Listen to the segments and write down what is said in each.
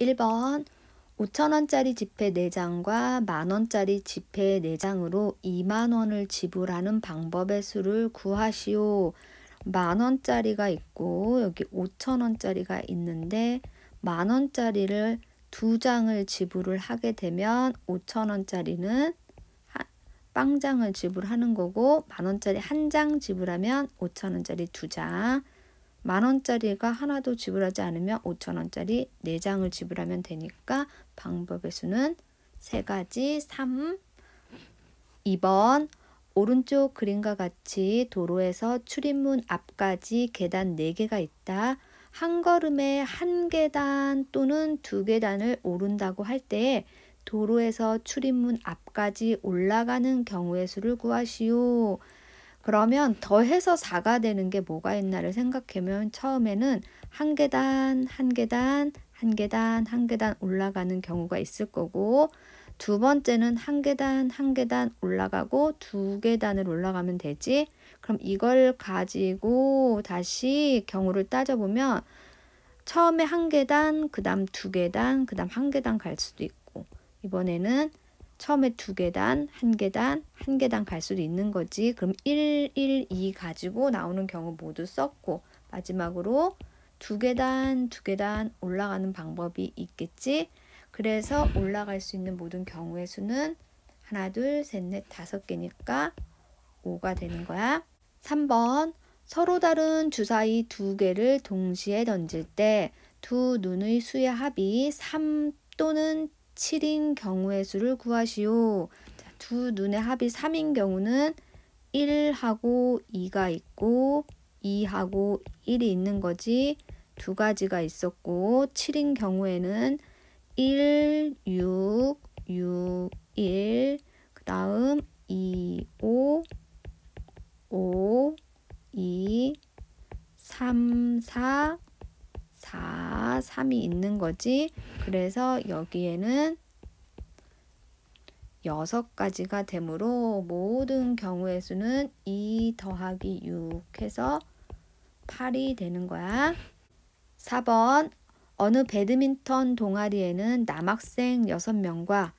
1번 5,000원짜리 지폐 4장과 만원짜리 지폐 4장으로 2만원을 지불하는 방법의 수를 구하시오. 만원짜리가 있고 여기 5,000원짜리가 있는데 만원짜리를 2장을 지불을 하게 되면 5,000원짜리는 빵장을 지불하는 거고 만원짜리 1장 지불하면 5,000원짜리 2장, 만원짜리가 하나도 지불하지 않으면 5,000원짜리 4장을 지불하면 되니까 방법의 수는 3가지. 3. 2번 오른쪽 그림과 같이 도로에서 출입문 앞까지 계단 4개가 있다. 한 걸음에 1계단 또는 2계단을 오른다고 할 때 도로에서 출입문 앞까지 올라가는 경우의 수를 구하시오. 그러면 더해서 4가 되는 게 뭐가 있나를 생각하면 처음에는 1계단, 1계단, 1계단, 1계단 올라가는 경우가 있을 거고 두 번째는 1계단, 1계단 올라가고 2계단을 올라가면 되지. 그럼 이걸 가지고 다시 경우를 따져보면 처음에 1계단, 그 다음 2계단, 그 다음 1계단 갈 수도 있고 이번에는 처음에 2계단, 1계단, 1계단 갈 수도 있는 거지. 그럼 1, 1, 2 가지고 나오는 경우 모두 썼고 마지막으로 2계단, 2계단 올라가는 방법이 있겠지. 그래서 올라갈 수 있는 모든 경우의 수는 하나, 둘, 셋, 넷, 5개니까 5가 되는 거야. 3번 서로 다른 주사위 2개를 동시에 던질 때 두 눈의 수의 합이 3 또는 7인 경우의 수를 구하시오. 자, 두 눈의 합이 3인 경우는 1하고 2가 있고 2하고 1이 있는 거지. 2가지가 있었고 7인 경우에는 1, 6, 6, 1, 그 다음 2, 5, 5, 2, 3, 4, 4, 3이 있는 거지. 그래서 여기에는 6가지가 되므로 모든 경우의 수는 2 더하기 6 해서 8이 되는 거야. 4번 어느 배드민턴 동아리에는 남학생 6명과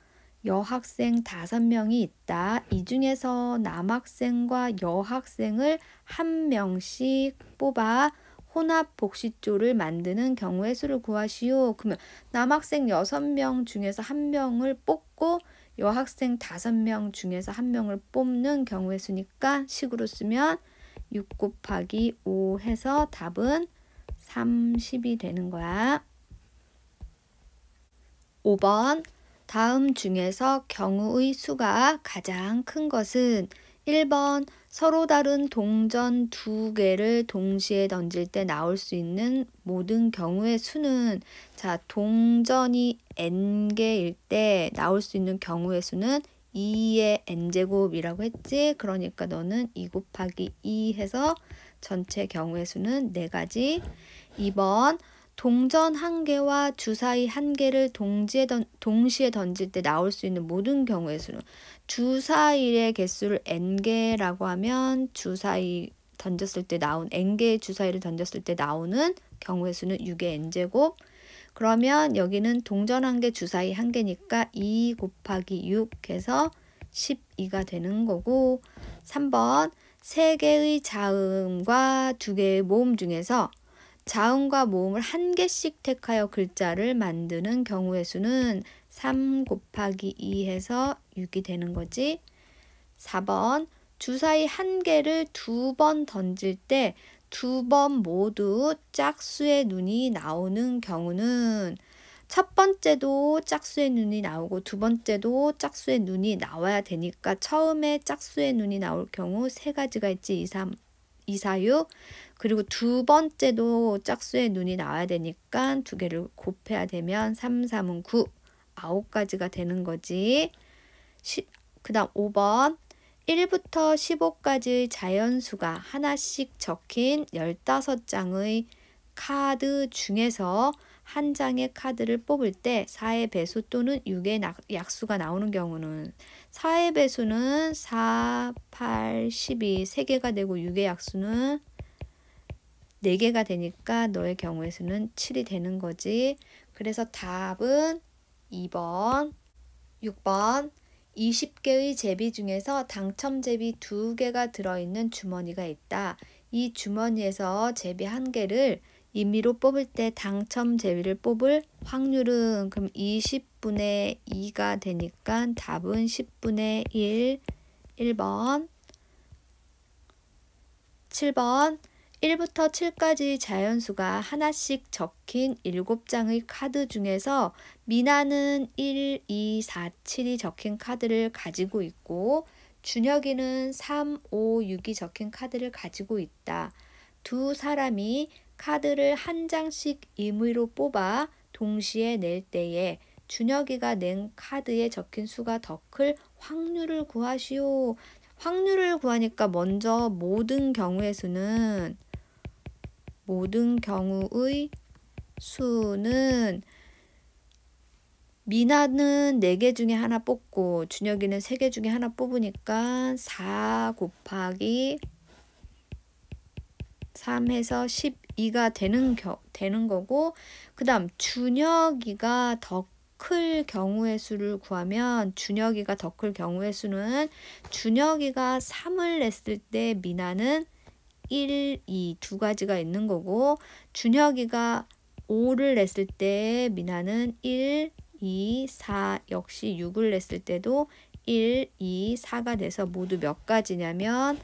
여학생 5명이 있다. 이 중에서 남학생과 여학생을 1명씩 뽑아 혼합 복식조를 만드는 경우의 수를 구하시오. 그러면 남학생 6명 중에서 1명을 뽑고 여학생 5명 중에서 1명을 뽑는 경우의 수니까 식으로 쓰면 6 곱하기 5 해서 답은 30이 되는 거야. 5번 다음 중에서 경우의 수가 가장 큰 것은 1번 서로 다른 동전 2개를 동시에 던질 때 나올 수 있는 모든 경우의 수는 자 동전이 n개일 때 나올 수 있는 경우의 수는 2의 n제곱이라고 했지. 그러니까 너는 2 곱하기 2 해서 전체 경우의 수는 4가지. 2번 동전 1개와 주사위 1개를 동시에 던질 때 나올 수 있는 모든 경우의 수는 주사위의 개수를 n개라고 하면 주사위 던졌을 때 나온 n개의 주사위를 던졌을 때 나오는 경우의 수는 6의 n제곱. 그러면 여기는 동전 1개 주사위 1개니까 2 곱하기 6 해서 12가 되는 거고 3번 3개의 자음과 2개의 모음 중에서 자음과 모음을 1개씩 택하여 글자를 만드는 경우의 수는 3 곱하기 2 해서 6이 되는 거지. 4번 주사위 1개를 2번 던질 때 2번 모두 짝수의 눈이 나오는 경우는 첫 번째도 짝수의 눈이 나오고 두 번째도 짝수의 눈이 나와야 되니까 처음에 짝수의 눈이 나올 경우 3가지가 있지. 2, 4, 6. 그리고 두 번째도 짝수의 눈이 나와야 되니까 2개를 곱해야 되면 3, 3은 9, 9가지가 되는 거지. 그 다음 5번 1부터 15까지의 자연수가 하나씩 적힌 15장의 카드 중에서 한 장의 카드를 뽑을 때 4의 배수 또는 6의 약수가 나오는 경우는 4의 배수는 4, 8, 12, 3개가 되고 6의 약수는 4개가 되니까 너의 경우에서는 7이 되는 거지. 그래서 답은 2번. 6번. 20개의 제비 중에서 당첨 제비 2개가 들어있는 주머니가 있다. 이 주머니에서 제비 1개를 임의로 뽑을 때 당첨 제비를 뽑을 확률은 그럼 20분의 2가 되니까 답은 10분의 1. 1번. 7번. 1부터 7까지 자연수가 하나씩 적힌 7장의 카드 중에서 미나는 1, 2, 4, 7이 적힌 카드를 가지고 있고 준혁이는 3, 5, 6이 적힌 카드를 가지고 있다. 두 사람이 카드를 한 장씩 임의로 뽑아 동시에 낼 때에 준혁이가 낸 카드에 적힌 수가 더 클 확률을 구하시오. 확률을 구하니까 먼저 모든 경우의 수는 미나는 4개 중에 하나 뽑고 준혁이는 3개 중에 하나 뽑으니까 4 곱하기 3해서 12가 되는 거고, 그 다음 준혁이가 더 클 경우의 수를 구하면 준혁이가 더 클 경우의 수는 준혁이가 3을 냈을 때 미나는 1, 2 두 가지가 있는 거고 준혁이가 5를 냈을 때 미나는 1, 2, 4 역시 6을 냈을 때도 1, 2, 4가 돼서 모두 몇 가지냐면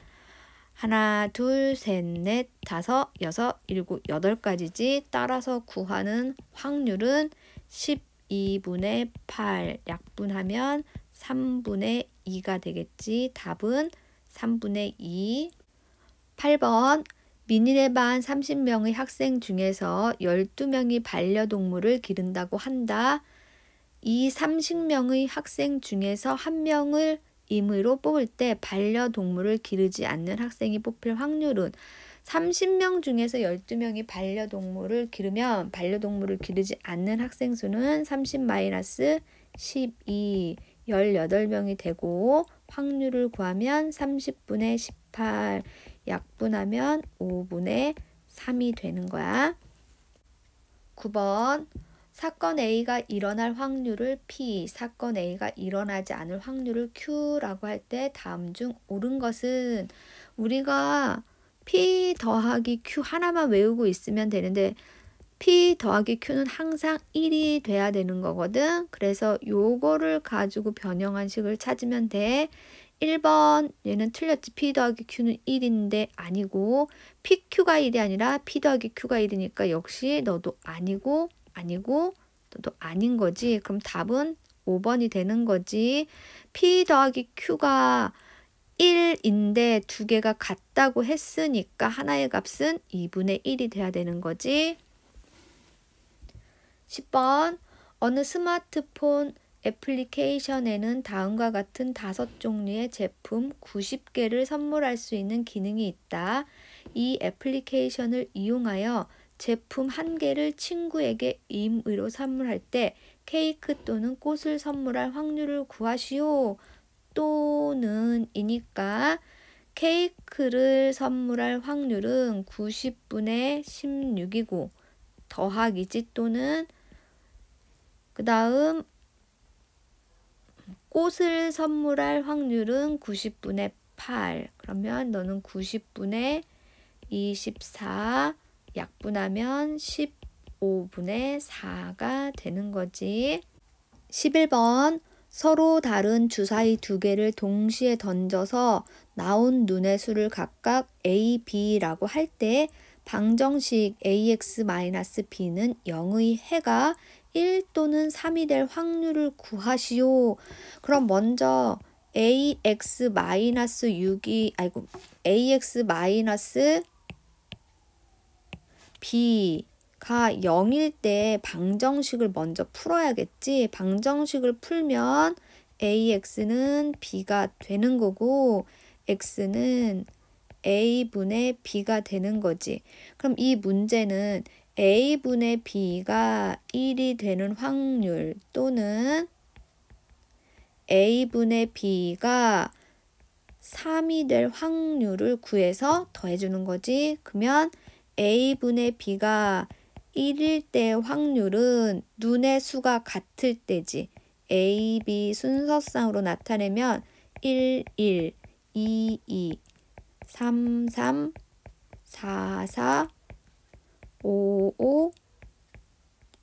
하나, 둘, 셋, 넷, 다섯, 여섯, 일곱, 8가지지. 따라서 구하는 확률은 12분의 8 약분하면 3분의 2가 되겠지. 답은 3분의 2. 8번. 민일의 반 30명의 학생 중에서 12명이 반려동물을 기른다고 한다. 이 30명의 학생 중에서 1명을 임의로 뽑을 때 반려동물을 기르지 않는 학생이 뽑힐 확률은 30명 중에서 12명이 반려동물을 기르면 반려동물을 기르지 않는 학생 수는 30-12, 18명이 되고 확률을 구하면 30분의 18 약분하면 5분의 3이 되는 거야. 9번. 사건 A가 일어날 확률을 P, 사건 A가 일어나지 않을 확률을 Q라고 할 때 다음 중 옳은 것은, 우리가 P 더하기 Q 하나만 외우고 있으면 되는데 P 더하기 Q는 항상 1이 돼야 되는 거거든. 그래서 요거를 가지고 변형한 식을 찾으면 돼. 1번 얘는 틀렸지. P 더하기 Q는 1인데 아니고 PQ가 1이 아니라 P 더하기 Q가 1이니까 역시 너도 아니고 너도 아닌 거지. 그럼 답은 5번이 되는 거지. P 더하기 Q가 1인데 두 개가 같다고 했으니까 하나의 값은 2분의 1이 돼야 되는 거지. 10번. 어느 스마트폰 애플리케이션에는 다음과 같은 5종류의 제품 90개를 선물할 수 있는 기능이 있다. 이 애플리케이션을 이용하여 제품 1개를 친구에게 임의로 선물할 때 케이크 또는 꽃을 선물할 확률을 구하시오. 또는 이니까 케이크를 선물할 확률은 90분의 16이고 더하기지 또는 그 다음 꽃을 선물할 확률은 90분의 8. 그러면 너는 90분의 24 약분하면 15분의 4가 되는 거지. 11번. 서로 다른 주사위 2개를 동시에 던져서 나온 눈의 수를 각각 A, B라고 할 때 방정식 AX-B는 0의 해가 1 또는 3이 될 확률을 구하시오. 그럼 먼저 AX-B가 0일 때 방정식을 먼저 풀어야겠지. 방정식을 풀면 AX는 B가 되는 거고 X는 A분의 B가 되는 거지. 그럼 이 문제는 A분의 B가 1이 되는 확률 또는 A분의 B가 3이 될 확률을 구해서 더해주는 거지. 그러면 A분의 B가 1일 때 확률은 눈의 수가 같을 때지. A, B 순서상으로 나타내면 1, 1, 2, 2, 3, 3, 4, 4, 5, 5,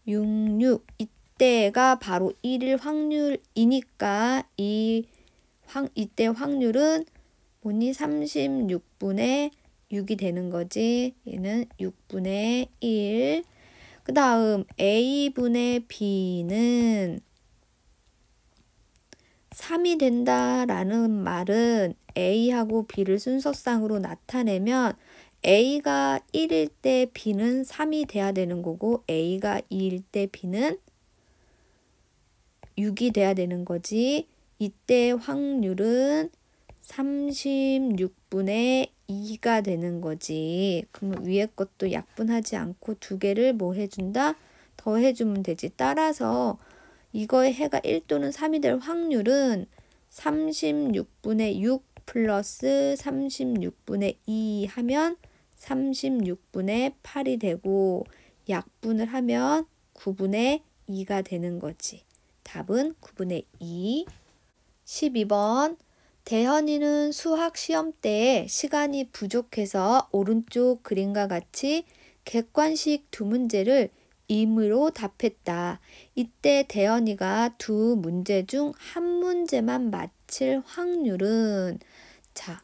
6, 6 이때가 바로 1일 확률이니까 이때 확률은 뭐니? 36분의 6이 되는 거지. 얘는 6분의 1. 그 다음 A분의 B는 3이 된다라는 말은 A하고 B를 순서상으로 나타내면 A가 1일 때 B는 3이 돼야 되는 거고 A가 2일 때 B는 6이 돼야 되는 거지. 이때 확률은 36분의 2가 되는 거지. 그러면 위에 것도 약분하지 않고 두 개를 뭐 해준다? 더해주면 되지. 따라서 이거의 해가 1 또는 3이 될 확률은 36분의 6 플러스 36분의 2 하면 36분의 8이 되고 약분을 하면 9분의 2가 되는 거지. 답은 9분의 2. 12번 대현이는 수학 시험 때 시간이 부족해서 오른쪽 그림과 같이 객관식 두 문제를 임의로 답했다. 이때 대현이가 두 문제 중 한 문제만 맞힐 확률은 자,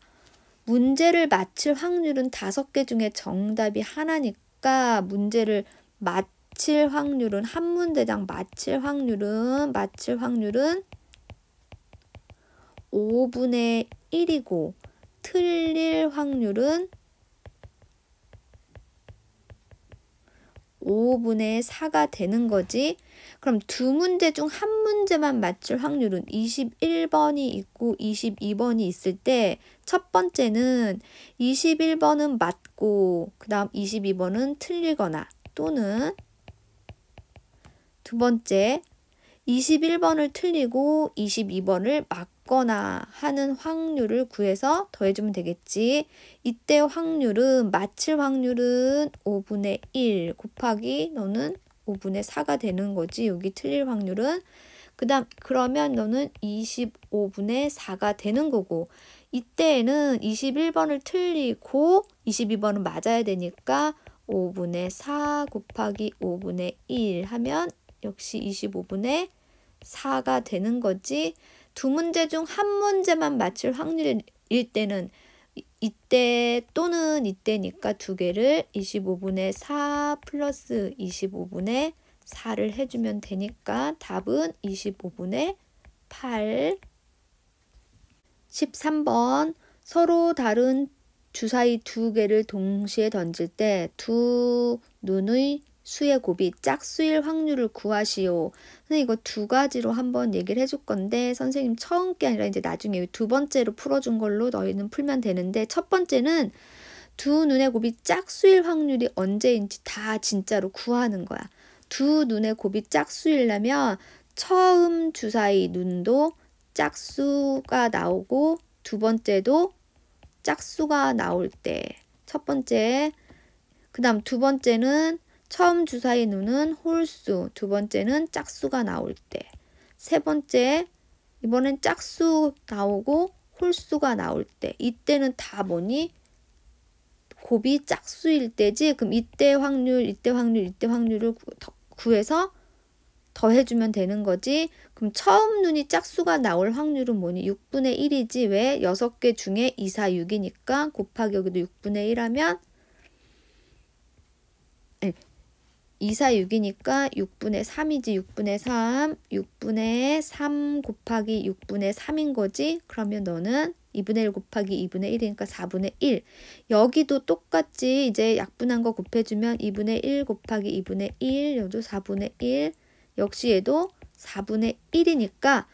문제를 맞힐 확률은 5개 중에 정답이 하나니까 문제를 맞힐 확률은 한 문제당 맞힐 확률은 5분의 1이고 틀릴 확률은 5분의 4가 되는 거지. 그럼 두 문제 중 한 문제만 맞출 확률은 21번이 있고 22번이 있을 때 첫 번째는 21번은 맞고 그 다음 22번은 틀리거나 또는 두 번째 21번을 틀리고 22번을 맞거나 하는 확률을 구해서 더해주면 되겠지. 이때 확률은 맞힐 확률은 5분의 1 곱하기 너는 5분의 4가 되는 거지. 여기 틀릴 확률은. 그러면 너는 25분의 4가 되는 거고 이때에는 21번을 틀리고 22번은 맞아야 되니까 5분의 4 곱하기 5분의 1 하면 역시 25분의 4가 되는 거지. 두 문제 중 한 문제만 맞출 확률일 때는 이때 또는 이때니까 두 개를 25분의 4 플러스 25분의 4를 해주면 되니까 답은 25분의 8. 13번 서로 다른 주사위 두 개를 동시에 던질 때 두 눈의 수의 곱이 짝수일 확률을 구하시오. 선생님 이거 두 가지로 한번 얘기를 해줄 건데 선생님 처음 게 아니라 이제 나중에 두 번째로 풀어준 걸로 너희는 풀면 되는데 첫 번째는 두 눈의 곱이 짝수일 확률이 언제인지 다 진짜로 구하는 거야. 두 눈의 곱이 짝수이려면 처음 주사위 눈도 짝수가 나오고 두 번째도 짝수가 나올 때 첫 번째 그 다음 두 번째는 처음 주사위 눈은 홀수 두 번째는 짝수가 나올 때 세 번째 이번엔 짝수 나오고 홀수가 나올 때 이때는 다 뭐니? 곱이 짝수일 때지. 그럼 이때 확률을 구해서 더해주면 되는 거지. 그럼 처음 눈이 짝수가 나올 확률은 뭐니? 6분의 1이지. 왜? 6개 중에 2, 4, 6이니까 곱하기 여기도 6분의 1 하면 2, 4, 6이니까 6분의 3이지. 6분의 3 곱하기 6분의 3인 거지. 그러면 너는 2분의 1 곱하기 2분의 1이니까 4분의 1. 여기도 똑같이 이제 약분한 거 곱해주면 2분의 1 곱하기 2분의 1, 여기도 4분의 1. 역시 얘도 4분의 1이니까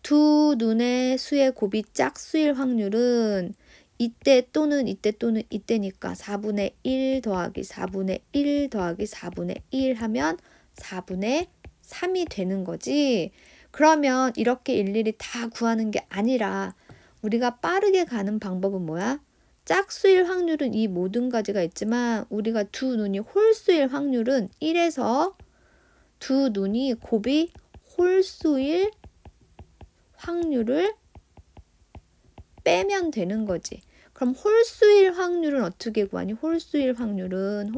두 눈의 수의 곱이 짝수일 확률은 이때 또는 이때니까 4분의 1 더하기 4분의 1 더하기 4분의 1 하면 4분의 3이 되는 거지. 그러면 이렇게 일일이 다 구하는 게 아니라 우리가 빠르게 가는 방법은 뭐야? 짝수일 확률은 이 모든 가지가 있지만 우리가 두 눈이 홀수일 확률은 1에서 두 눈이 곱이 홀수일 확률을 빼면 되는 거지. 그럼 홀수일 확률은 어떻게 구하니? 홀수일 확률은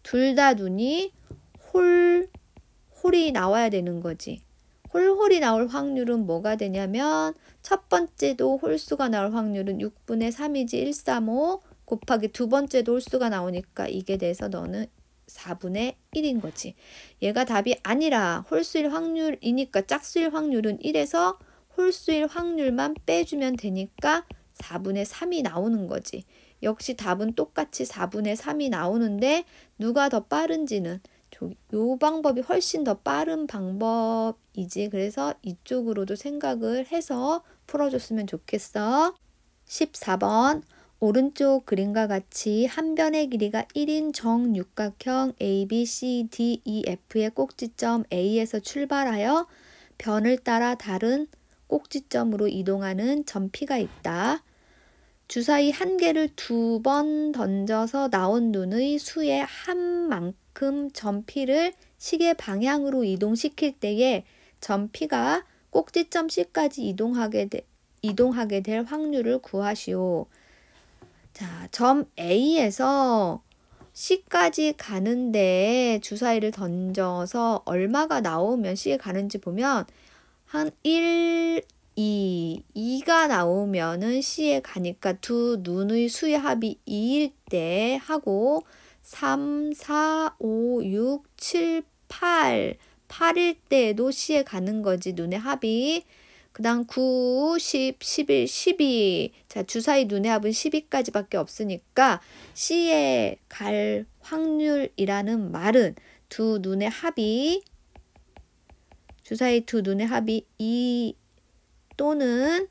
둘 다 눈이 홀이 나와야 되는 거지. 홀이 나올 확률은 뭐가 되냐면 첫 번째도 홀수가 나올 확률은 6분의 3이지 135 곱하기 두 번째도 홀수가 나오니까 이게 돼서 너는 4분의 1인 거지. 얘가 답이 아니라 홀수일 확률이니까 짝수일 확률은 1에서 홀수일 확률만 빼주면 되니까 4분의 3이 나오는 거지. 역시 답은 똑같이 4분의 3이 나오는데 누가 더 빠른지는 요 방법이 훨씬 더 빠른 방법이지. 그래서 이쪽으로도 생각을 해서 풀어줬으면 좋겠어. 14번 오른쪽 그림과 같이 한 변의 길이가 1인 정육각형 A, B, C, D, E, F의 꼭지점 A에서 출발하여 변을 따라 다른 꼭지점으로 이동하는 점 P가 있다. 주사위 한 개를 2번 던져서 나온 눈의 수의 한 만큼 점 P를 시계 방향으로 이동시킬 때에 점 P가 꼭지점 C까지 이동하게 될 확률을 구하시오. 자, 점 A에서 C까지 가는데 주사위를 던져서 얼마가 나오면 C에 가는지 보면 한 1, 2가 나오면은 C에 가니까 두 눈의 수의 합이 2일 때 하고 3, 4, 5, 6, 7, 8일 때에도 C에 가는 거지. 눈의 합이. 그 다음 9, 10, 11, 12. 자, 주사위 눈의 합은 12까지밖에 없으니까 C에 갈 확률이라는 말은 주사위 두 눈의 합이 2 또는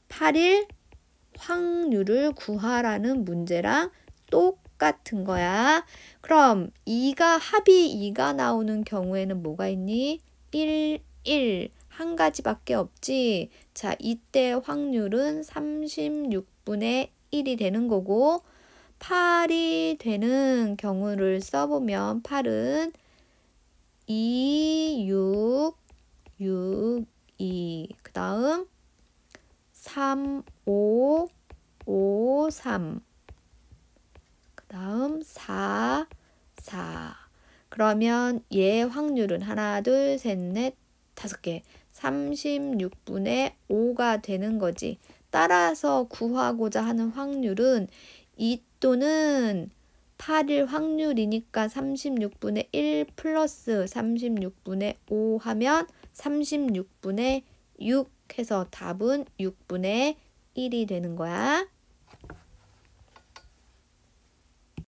8일 확률을 구하라는 문제랑 똑같은 거야. 그럼 합이 2가 나오는 경우에는 뭐가 있니? 1, 1. 한 가지밖에 없지. 자, 이때 확률은 36분의 1이 되는 거고 8이 되는 경우를 써보면 8은 2, 6, 2. 그 다음 3, 5, 5, 3. 그 다음 4, 4. 그러면 얘 확률은 하나, 둘, 셋, 넷, 5개. 36분의 5가 되는 거지. 따라서 구하고자 하는 확률은 2 또는 8일 확률이니까 36분의 1 플러스 36분의 5 하면 36분의 6 해서 답은 6분의 1이 되는 거야.